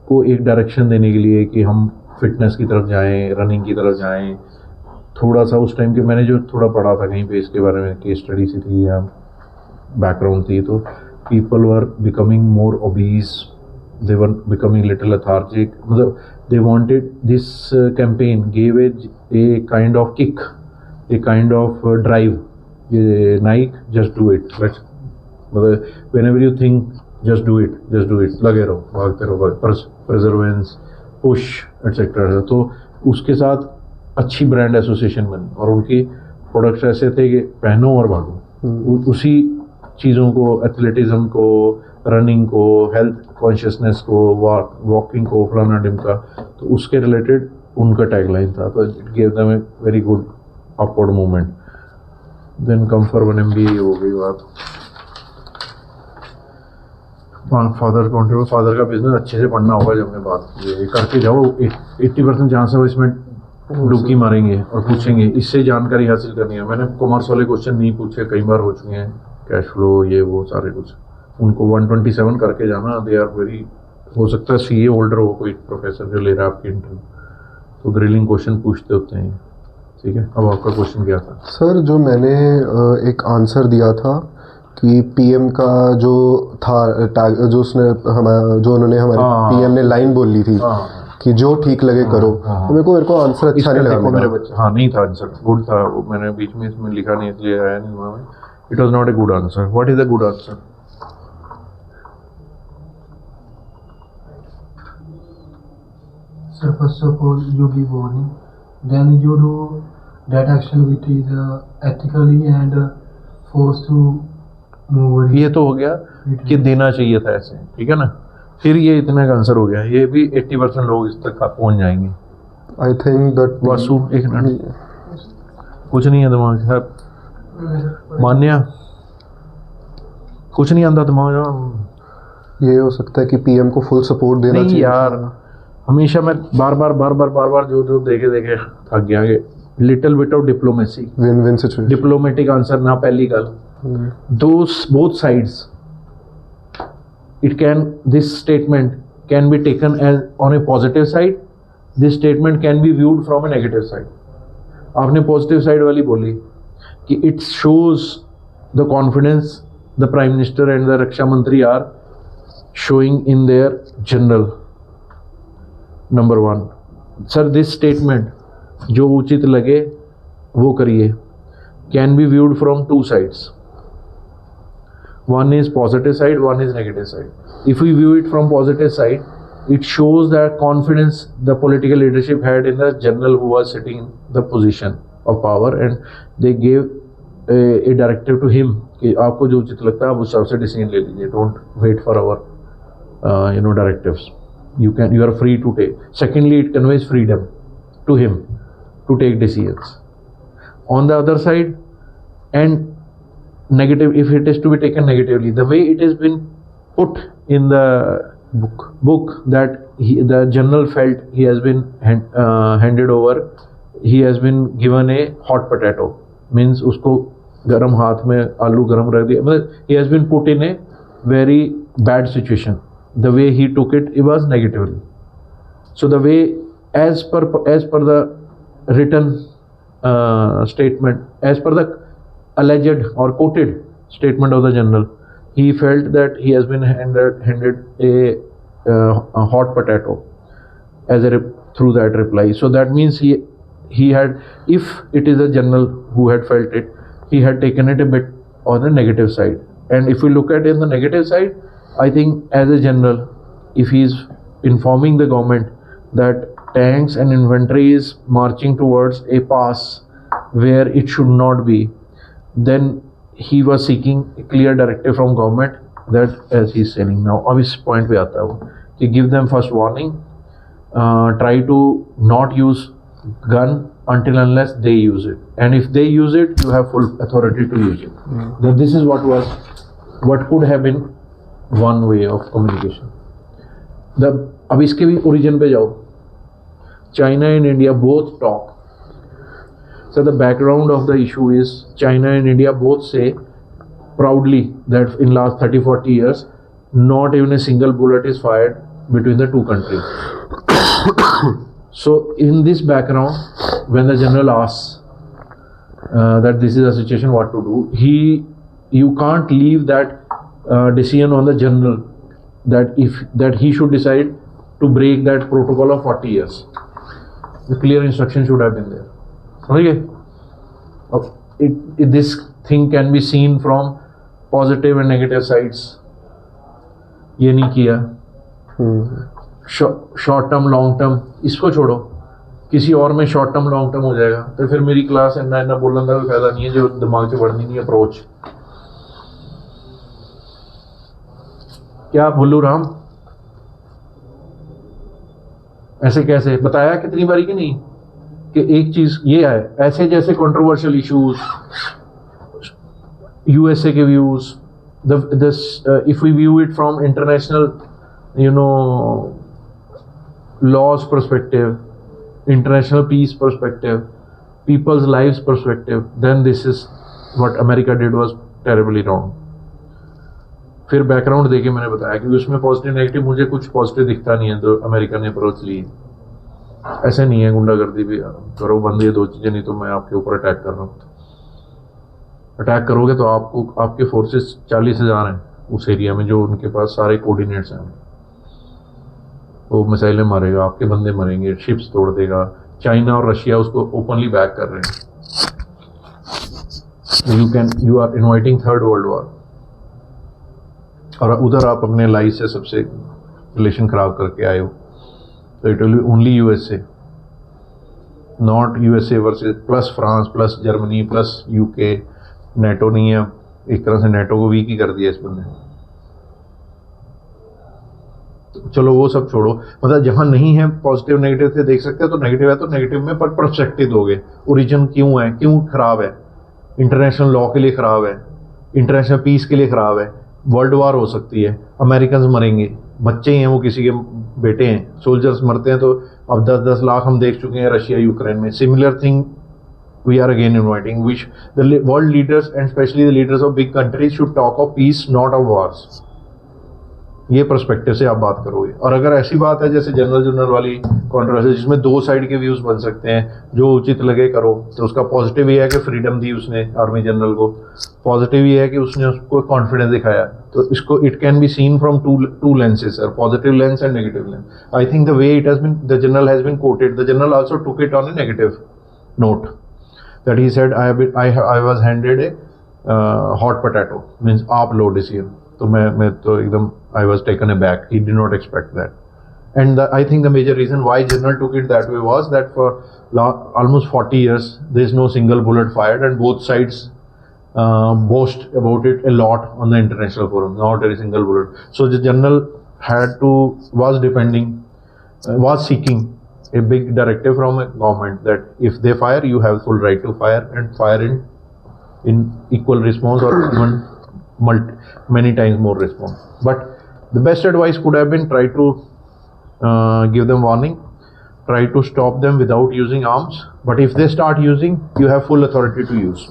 को एक डायरेक्शन देने के लिए कि हम फिटनेस की तरफ जाएं, रनिंग की तरफ जाएं, थोड़ा सा उस टाइम के मैंने जो थोड़ा पढ़ा था कहीं पे इसके बारे में, केस स्टडी सी थी या बैकग्राउंड थी, तो people were becoming more obese, they were becoming little lethargic, मतलब they wanted this campaign gave a kind of kick, a kind of drive. ये Nike just do it, let's, मतलब whenever you think just do it, लगे रहो, भागते रहो, Perseverance, push etcetera. तो उसके साथ अच्छी ब्रांड एसोसिएशन बनी और उनके प्रोडक्ट्स ऐसे थे कि पहनो और भागो। उसी चीज़ों को, एथलेटिज्म को, रनिंग को, हेल्थ कॉन्शियसनेस को, वॉकिंग को, फलाना डिमका, तो उसके रिलेटेड उनका टैगलाइन था। तो it gave them a very good upward movement. Then come for one MBA हो गई बात। फादर का बिजनेस अच्छे से पढ़ना होगा। जब हमने बात की है, करके जाओ, 80% चांस है वो इसमें डुबकी मारेंगे और पूछेंगे, इससे जानकारी हासिल करनी है। मैंने कॉमर्स वाले क्वेश्चन नहीं पूछे, कई बार हो चुके हैं, कैश फ्लो, ये वो सारे कुछ। उनको 127 करके जाना, दे आर वेरी, हो सकता है CA होल्डर हो कोई प्रोफेसर जो ले रहा है आपकी इंटरव्यू, तो ग्रिलिंग क्वेश्चन पूछते होते हैं। ठीक है, अब आपका क्वेश्चन क्या था? सर, जो मैंने एक आंसर दिया था कि PM का जो था जो उसने जो उन्होंने हमारे PM ने लाइन बोल ली थी कि जो ठीक लगे करो, तो मेरे को आंसर अच्छा नहीं लगा मेरे बच्चे। हाँ, नहीं था आंसर, गुड था, मैंने बीच में इसमें लिखा नहीं, इसलिए आया नहीं दिमाग में। It was not a good answer. What is a good answer? Sir, first of all, you give warning, then you do that action which is ethically and forced to move. ये तो हो गया कि देना चाहिए था ऐसे, ठीक है ना। फिर ये इतना का आंसर हो गया, ये भी 80% लोग इस तक पहुंच जाएंगे। आई थिंक दैट वासु, एक मिनट, कुछ नहीं है दिमाग साहब, मान्या कुछ नहीं आंदा दिमाग। ये हो सकता है कि PM को फुल सपोर्ट देना नहीं चाहिए। यार, हमेशा मैं बार बार जो देखे थक गया कि little bit of diplomacy, win win situation, diplomatic answer ना। पहली गल, both sides, this statement can be taken as on a positive side, this statement can be viewed from a negative side. आपने पॉजिटिव साइड वाली बोली कि it shows the confidence the prime minister and the रक्षा मंत्री are showing in their general. Number 1, sir this statement जो उचित लगे वो करिए, can be viewed from 2 sides. One is positive side, one is negative side. If we view it from positive side, it shows that confidence the political leadership had in the general who was sitting in the position of power, and they gave a directive to him कि आपको जो उचित लगता है आप उस हिसाब से डिसीजन ले लीजिए, don't wait for our directives. You are free to take. Secondly, it conveys freedom to him to take decisions. On the other side, and negative, if it is to be taken negatively, the way it has been put in the book that the general felt he has been handed over, he has been given a hot potato, means उसको गरम हाथ में आलू गरम रख दिया, मतलब he has been put in a very bad situation. The way he took it was negatively. So the way as per the written statement, as per the alleged or quoted statement of the general, he felt that he has been handed a hot potato as through that reply. So that means he had, if it is a general who had felt it, he had taken it a bit on the negative side. And if we look at it in the negative side, I think as a general, if he is informing the government that tanks and inventory is marching towards a pass where it should not be, then he was seeking a clear directive from government that, as he is saying now, अब इस point पे आता है वो कि give them first warning, try to not use gun until unless they use it, and if they use it, you have full authority to use it. Then this is what could have been one way of communication. अब इसके भी origin पे जाओ. China and India both talk. So the background of the issue is China and India both say proudly that in last 30-40 years, not even a single bullet is fired between the two countries. So in this background, when the general asks that this is a situation, what to do, you can't leave that decision on the general that he should decide to break that protocol of 40 years. The clear instruction should have been there. Okay? This thing can be seen from positive and negative sides. ये नहीं किया. Short term long term इसको छोड़ो, किसी और में short term long term हो जाएगा तो फिर मेरी क्लास इन्ना बोलने का कोई फायदा नहीं है जो दिमाग से बढ़नी नहीं अप्रोच. क्या भुल्लू राम, ऐसे कैसे बताया कितनी बारी कि नहीं कि एक चीज ये है, ऐसे जैसे कंट्रोवर्शियल इश्यूज, यूएसए के views, if we view it from international laws perspective, international peace perspective, people's lives perspective, then this is what America did was terribly wrong. फिर बैकग्राउंड देके मैंने बताया कि उसमें पॉजिटिव नेगेटिव मुझे कुछ पॉजिटिव दिखता नहीं है तो अमेरिका ने अप्रोच ली. ऐसे नहीं है गुंडागर्दी भी करो बंद, ये दो चीजें, नहीं तो मैं आपके ऊपर अटैक कर रहा हूँ. अटैक करोगे तो आपके फोर्सेस 40,000 हैं उस एरिया में जो उनके पास सारे कोऑर्डिनेट्स हैं, वो मिसाइलें मारेगा, आपके बंदे मरेंगे, शिप्स तोड़ देगा. चाइना और रशिया उसको ओपनली बैक कर रहे हैं. You are inviting third world war और उधर आप अपने लाई से सबसे रिलेशन खराब करके आए हो. तो it will be only USA, not USA versus plus France plus Germany plus UK. NATO नहीं है, एक तरह से नेटो को वीक ही कर दिया इस बंदे. तो चलो वो सब छोड़ो, मतलब जहां नहीं है पॉजिटिव नेगेटिव से देख सकते हैं तो नेगेटिव है तो नेगेटिव में पर पर्सपेक्टिव दोगे. ओरिजिन क्यों है, क्यों खराब है, इंटरनेशनल लॉ के लिए खराब है, इंटरनेशनल पीस के लिए खराब है, वर्ल्ड वार हो सकती है, अमेरिकन मरेंगे, बच्चे हैं वो किसी के बेटे हैं, सोल्जर्स मरते हैं. तो अब 10-10 लाख हम देख चुके हैं रशिया यूक्रेन में. Similar thing we are again inviting, which the world leaders and especially the leaders of big countries should talk of peace, not of wars. ये पर्सपेक्टिव से आप बात करोगे. और अगर ऐसी बात है जैसे जनरल वाली कॉन्ट्रोवर्सी जिसमें दो साइड के व्यूज बन सकते हैं, जो उचित लगे करो, तो उसका पॉजिटिव ये है कि फ्रीडम दी उसने आर्मी जनरल को, पॉजिटिव ये है कि उसने उसको कॉन्फिडेंस दिखाया. तो इसको it can be seen from two lenses, sir, positive lens and negative lens. I think the way it has been, the general has been quoted, the general also took it on a negative note. That he said, I was handed a hot potato, means आप लो decision. तो मैं तो एकदम I was taken aback. He did not expect that. And I think the major reason why general took it that way was that for almost 40 years there is no single bullet fired, and both sides boast about it a lot on the international forum. Not a single bullet. So the general was seeking a big directive from a government that if they fire, you have full right to fire, and fire in equal response or even many times more response. But the best advice could have been try to give them warning, try to stop them without using arms. But if they start using, you have full authority to use.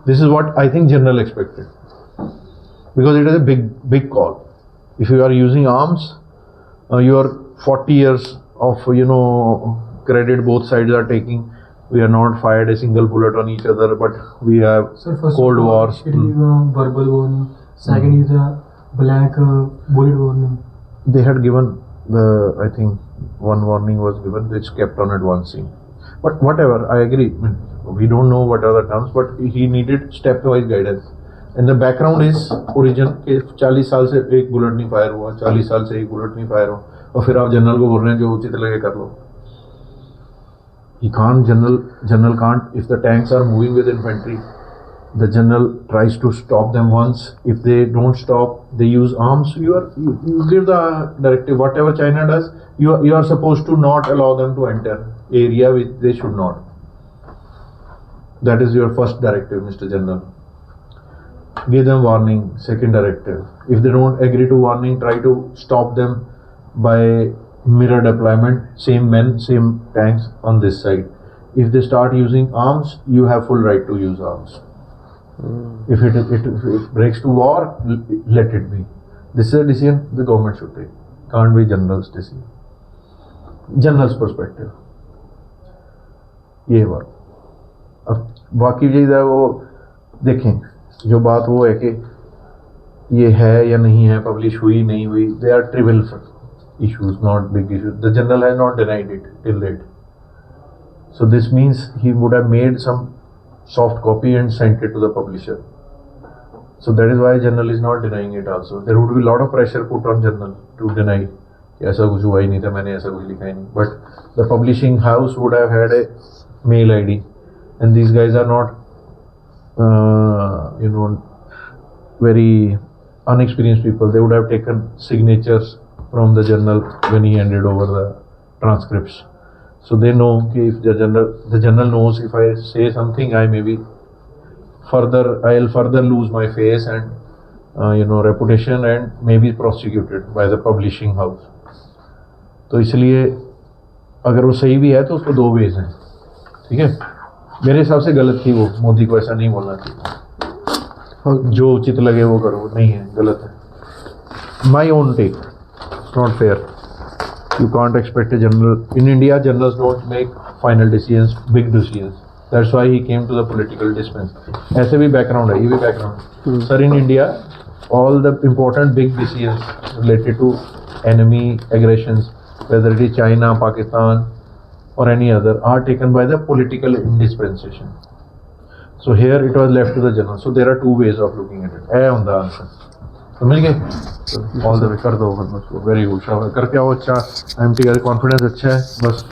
This is what I think general expected, because it is a big call. If you are using arms, you are 40 years of credit both sides are taking. we are not fired a single bullet on each other, but we have Sir, first cold of all, wars. it is a verbal warning. Second is a blank bullet warning. They had given I think one warning was given, which kept on advancing. But whatever, I agree. We don't know what are the terms, but he needed stepwise guidance. And the background is origin कि 40 साल से एक bullet नहीं fire हुआ, 40 साल से एक bullet नहीं फायर हुआ, और फिर आप जनरल को बोल रहे हैं जो उचित लगे कर लो. He can't, general can't. If the tanks are moving with infantry, the general tries to stop them once. If they don't stop, they use arms. You give the directive. Whatever China does, you are supposed to not allow them to enter area which they should not. That is your first directive, Mr. General. Give them warning. Second directive. If they don't agree to warning, try to stop them by mirror deployment. Same men, same tanks on this side. If they start using arms, you have full right to use arms. If it breaks to war, let it be. This is a decision the government should take. Can't be general's decision. General's perspective. ये बात. अब बाकी चीज़ है वो देखें. जो बात वो है कि ये है या नहीं है, पब्लिश हुई नहीं हुई, they are trivial issues, not big issues. The general has not denied it till date. So this means he would have made some soft copy and sent it to the publisher. So that is why general is not denying it also. There would be a lot of pressure put on general to deny कि ऐसा कुछ हुआ ही नहीं था, मैंने ऐसा कुछ लिखा ही नहीं. But the publishing house would have had a mail ID, and these guys are not very unexperienced people. They would have taken signatures from the journal when he handed over the transcripts. So they know if the journal knows if I say something, I'll further lose my face and reputation and maybe prosecuted by the publishing house. तो इसलिए अगर वो सही भी है तो उसको दो वेज हैं. ठीक है, मेरे हिसाब से गलत थी वो, मोदी को ऐसा नहीं बोलना चाहिए. जो उचित लगे वो करो, नहीं है, गलत है. My own take, not fair. You can't expect a general. In India, generals don't make final decisions, big decisions. That's why he came to the political dispense. ऐसे भी background है, ये भी background है. Sir, in India, all the important big decisions related to enemy aggressions, whether it is China, Pakistan, or any other, are taken by the political dispensation. So here it was left to the general. So there are two ways of looking at it. A on the answer. समझ गए? All the way कर दो, very good, शाबाश. करके आओ. अच्छा, IMT का confidence अच्छा है, बस